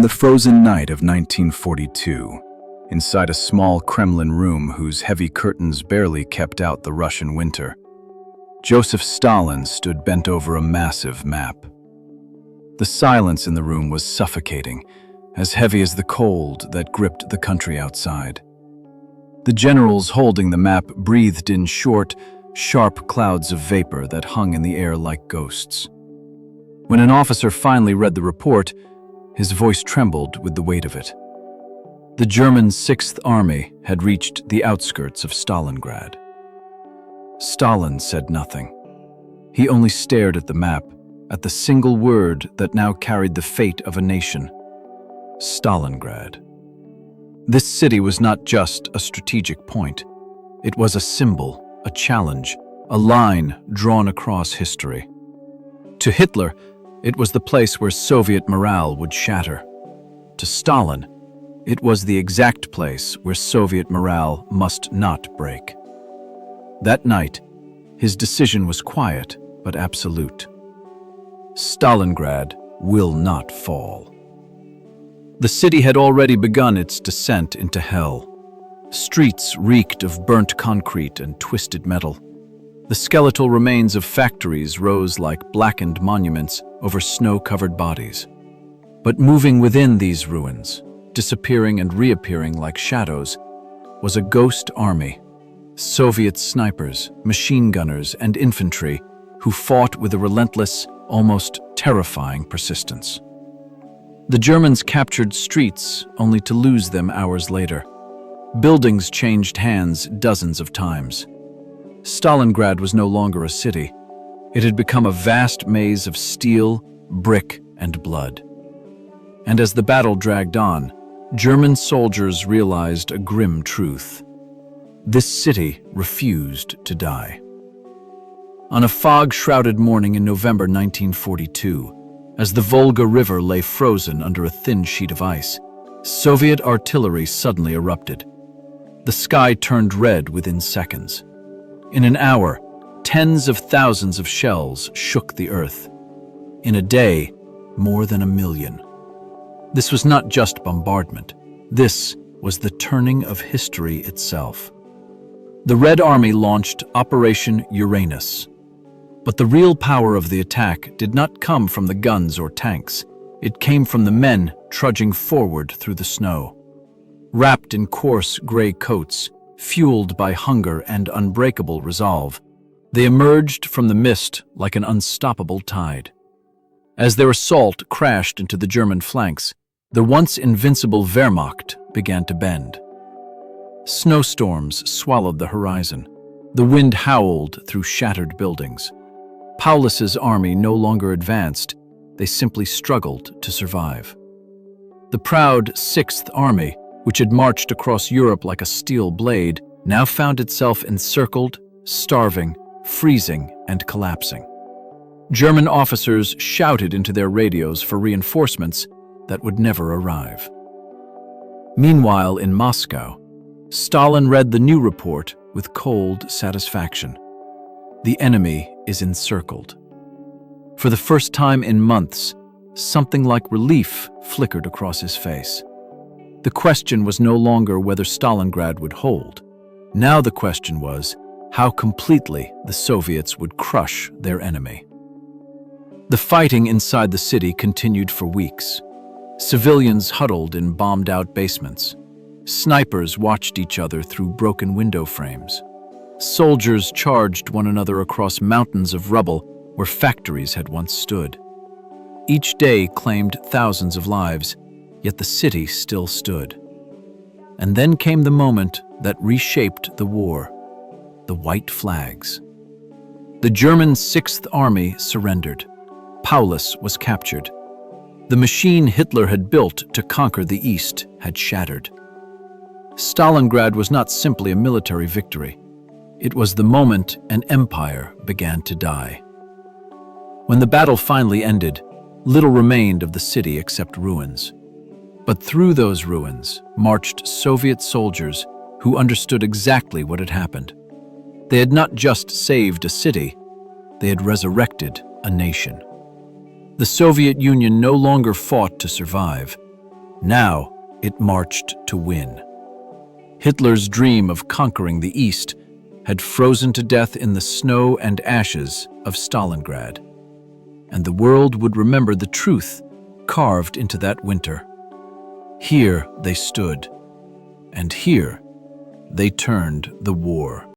the frozen night of 1942, inside a small Kremlin room whose heavy curtains barely kept out the Russian winter, Joseph Stalin stood bent over a massive map. The silence in the room was suffocating, as heavy as the cold that gripped the country outside. The generals holding the map breathed in short, sharp clouds of vapor that hung in the air like ghosts. When an officer finally read the report, his voice trembled with the weight of it. The German 6th Army had reached the outskirts of Stalingrad. Stalin said nothing. He only stared at the map, at the single word that now carried the fate of a nation: Stalingrad. This city was not just a strategic point. It was a symbol, a challenge, a line drawn across history. To Hitler, it was the place where Soviet morale would shatter. To Stalin, it was the exact place where Soviet morale must not break. That night, his decision was quiet but absolute. Stalingrad will not fall. The city had already begun its descent into hell. Streets reeked of burnt concrete and twisted metal. The skeletal remains of factories rose like blackened monuments over snow-covered bodies. But moving within these ruins, disappearing and reappearing like shadows, was a ghost army. Soviet snipers, machine gunners, and infantry who fought with a relentless, almost terrifying persistence. The Germans captured streets only to lose them hours later. Buildings changed hands dozens of times. Stalingrad was no longer a city. It had become a vast maze of steel, brick, and blood. And as the battle dragged on, German soldiers realized a grim truth. This city refused to die. On a fog-shrouded morning in November 1942, as the Volga River lay frozen under a thin sheet of ice, Soviet artillery suddenly erupted. The sky turned red within seconds. In an hour, tens of thousands of shells shook the earth. In a day, more than 1 million. This was not just bombardment. This was the turning of history itself. The Red Army launched Operation Uranus. But the real power of the attack did not come from the guns or tanks. It came from the men trudging forward through the snow. Wrapped in coarse gray coats, fueled by hunger and unbreakable resolve, they emerged from the mist like an unstoppable tide. As their assault crashed into the German flanks, the once invincible Wehrmacht began to bend. Snowstorms swallowed the horizon. The wind howled through shattered buildings. Paulus's army no longer advanced, they simply struggled to survive. The proud 6th Army, which had marched across Europe like a steel blade, now found itself encircled, starving, freezing, and collapsing. German officers shouted into their radios for reinforcements that would never arrive. Meanwhile, in Moscow, Stalin read the new report with cold satisfaction. The enemy is encircled. For the first time in months, something like relief flickered across his face. The question was no longer whether Stalingrad would hold. Now the question was how completely the Soviets would crush their enemy. The fighting inside the city continued for weeks. Civilians huddled in bombed-out basements. Snipers watched each other through broken window frames. Soldiers charged one another across mountains of rubble where factories had once stood. Each day claimed thousands of lives, yet the city still stood. And then came the moment that reshaped the war: the white flags. The German 6th Army surrendered. Paulus was captured. The machine Hitler had built to conquer the East had shattered. Stalingrad was not simply a military victory. It was the moment an empire began to die. When the battle finally ended, little remained of the city except ruins. But through those ruins marched Soviet soldiers who understood exactly what had happened. They had not just saved a city, they had resurrected a nation. The Soviet Union no longer fought to survive. Now it marched to win. Hitler's dream of conquering the East had frozen to death in the snow and ashes of Stalingrad, and the world would remember the truth carved into that winter. Here they stood, and here they turned the war.